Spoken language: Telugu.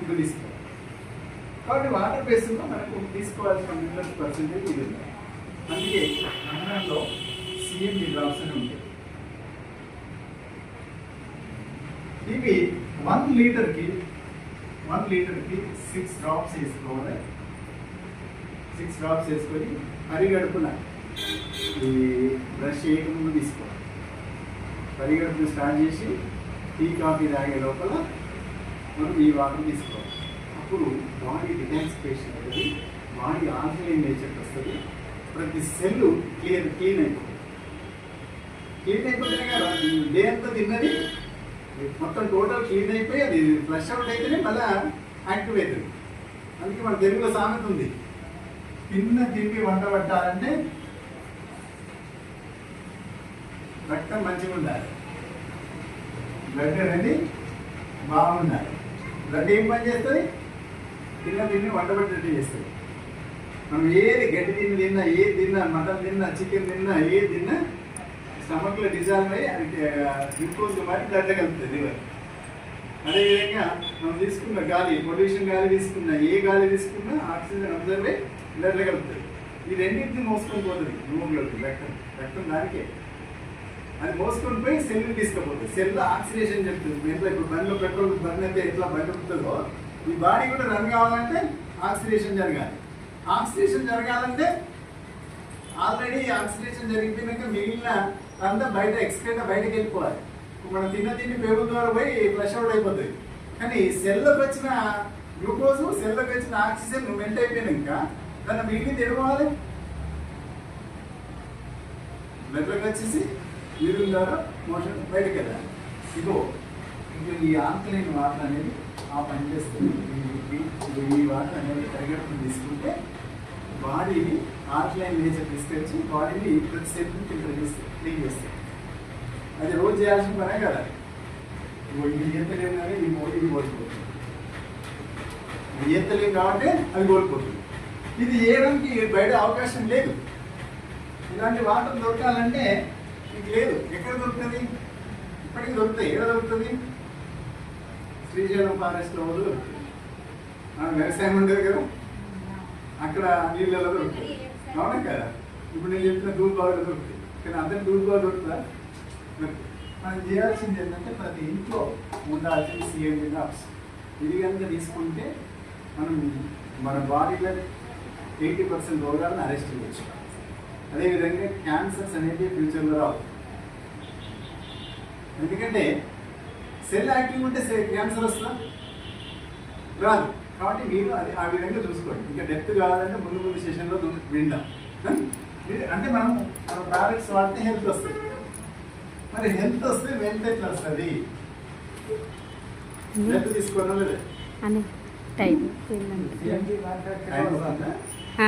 ఇది తీసుకోవాలి. కాబట్టి వాటర్ బేస్లో మనకు తీసుకోవాల్సిన మినరల్స్ పర్సెంటేజ్ ఇది ఉంది. అందుకే ఆహారంలో CMB డ్రాప్స్ అని ఉంటాయి. ఇవి 1 లీటర్కి 6 డ్రాప్స్ వేసుకోవాలి. 6 డ్రాప్స్ వేసుకొని పరిగడుపున ఈ బ్రష్ చేయకుండా తీసుకోవాలి. పరిగడుపున స్టార్ట్ చేసి టీ కాఫీ తాగే లోపల మనం ఈ వాటర్ తీసుకోవాలి. అప్పుడు బాడీ డిటాక్సిఫికేషన్ అవుతుంది, బాడీ ఆల్కలైన్ నేచర్కి వస్తుంది, ప్రతి సెల్ క్లీన్ అయిపోతుంది. క్లీన్ అయిపోతేనే కదా డే అంతా తిన్నది మొత్తం టోటల్ క్లీన్ అయిపోయి అది ఫ్లష్ అవుట్ అయితేనే మళ్ళీ యాక్టివ్ అవుతుంది. అందుకే మన తెలుగులో సామెత ఉంది, తిండి వంట పట్టాలంటే రక్తం మంచిగా ఉండాలి, బ్లడ్ అనేది బాగుండాలి. బ్లడ్ ఏం పని చేస్తుంది? తిండి వంట పట్టేట్టు చేస్తుంది. మనం ఏది గడ్డి తిన్నా, ఏది తిన్నా, మటన్ తిన్నా, చికెన్ తిన్నా, ఏది తిన్నా స్టమక్లో డిజాల్వ్ అయ్యి అది గ్లూకోజ్ మరి బ్లడ్లో కలుపుతుంది లివర్. అదేవిధంగా మనం తీసుకున్న గాలి, పొల్యూషన్ గాలి తీసుకున్నా, ఏ గాలి తీసుకున్నా ఆక్సిజన్ అబ్జర్వ్ అయ్యి బ్లడ్లో కలుపుతుంది. ఈ రెండింటిని మోసుకొని పోతుంది హిమోగ్లోబిన్, రక్తం దానికే. అది మోసుకొని పోయి సెల్ తీసుకుపోతుంది. సెల్ ఆక్సిడేషన్ చెప్తుంది. ఎంత ఇప్పుడు బండిలో పెట్రోల్ బండి అయితే ఎట్లా బండి ఉంటుందో ఈ బాడీ కూడా రన్ కావాలంటే ఆక్సిడేషన్ జరగాలి. ఆక్సిడేషన్ జరగాలంటే ఆల్రెడీ ఆక్సిడేషన్ జరిగిపోయినాక మిగిలిన అంతా బయట ఎక్స్క్రేట్ బయటకు వెళ్ళిపోవాలి. మనం తిండి పేగుల ద్వారా పోయి ఫ్లష్ అవుట్ అయిపోతుంది. కానీ సెల్లోకి వచ్చిన గ్లూకోజ్, సెల్లోకి వచ్చిన ఆక్సిజన్ మెల్ట్ అయిపోయినాక దాన్ని మిగిలింది ఎడవాలి, బ్లడ్లోకి వచ్చేసి యూరిన్ ద్వారా మోషన్ బయటకు వెళ్ళాలి. ఇగో ఈ ఆల్కలైన్ వాటర్ అనేది ఆ పని చేస్తుంది. ఈ వాటర్ అనేది పరిగెడుతుంది తీసుకుంటే బాడీని ఆల్కలైన్ నేచర్ తీసుకొచ్చి బాడీని ప్రతి సెల్ని ఫిల్టర్ చేస్తుంది, క్లీన్ చేస్తుంది. అది రోజు చేయాల్సిన పనే కదా. ఇది చేస్తలేము కానీ ఇది కోల్పోతుంది. ఇది చేస్తలేము కాబట్టి అది కోల్పోతుంది. ఇది చేయడానికి బయట అవకాశం లేదు. ఇలాంటి వాటర్ దొరకాలంటే ఇది లేదు. ఎక్కడ దొరుకుతుంది? ఇప్పటికీ దొరుకుతాయి. ఎక్కడ దొరుకుతుంది? శ్రీశైలం ఫారెస్ట్లో దొరుకుతుంది. వ్యవసాయం ఉండదు కదా, అక్కడ నీళ్ళలో దొరుకుతుంది. అవునా కదా? ఇప్పుడు నేను చెప్పిన దూద్ బాగా దొరుకుతుంది. కానీ అందరి దూద్ బాగా దొరుకుతుందా? మనం చేయాల్సింది ఏంటంటే ప్రతి ఇంట్లో ఉండాల్సిన CMB డ్రాప్స్. ఇది కనుక తీసుకుంటే మనం మన బాడీలో 80% రోగాలను అరెస్ట్ చేయవచ్చు. అదేవిధంగా క్యాన్సర్స్ అనేది ఫ్యూచర్లో రావు. ఎందుకంటే సెల్ యాక్టివ్ ఉంటే క్యాన్సర్ వస్తుందా? రాదు. కాబట్టి మీరు అది ఆ విధంగా చూసుకోండి. ఇంకా డెప్త్ కావాలంటే ముందు సెషన్లో విందాం. అంటే మనం మన ప్రోడక్ట్స్ వాడితే హెల్త్ వస్తుంది. మరి హెల్త్ వస్తే వెల్త్ ఎట్లా వస్తుంది? హెల్త్ తీసుకోవడం లేదా?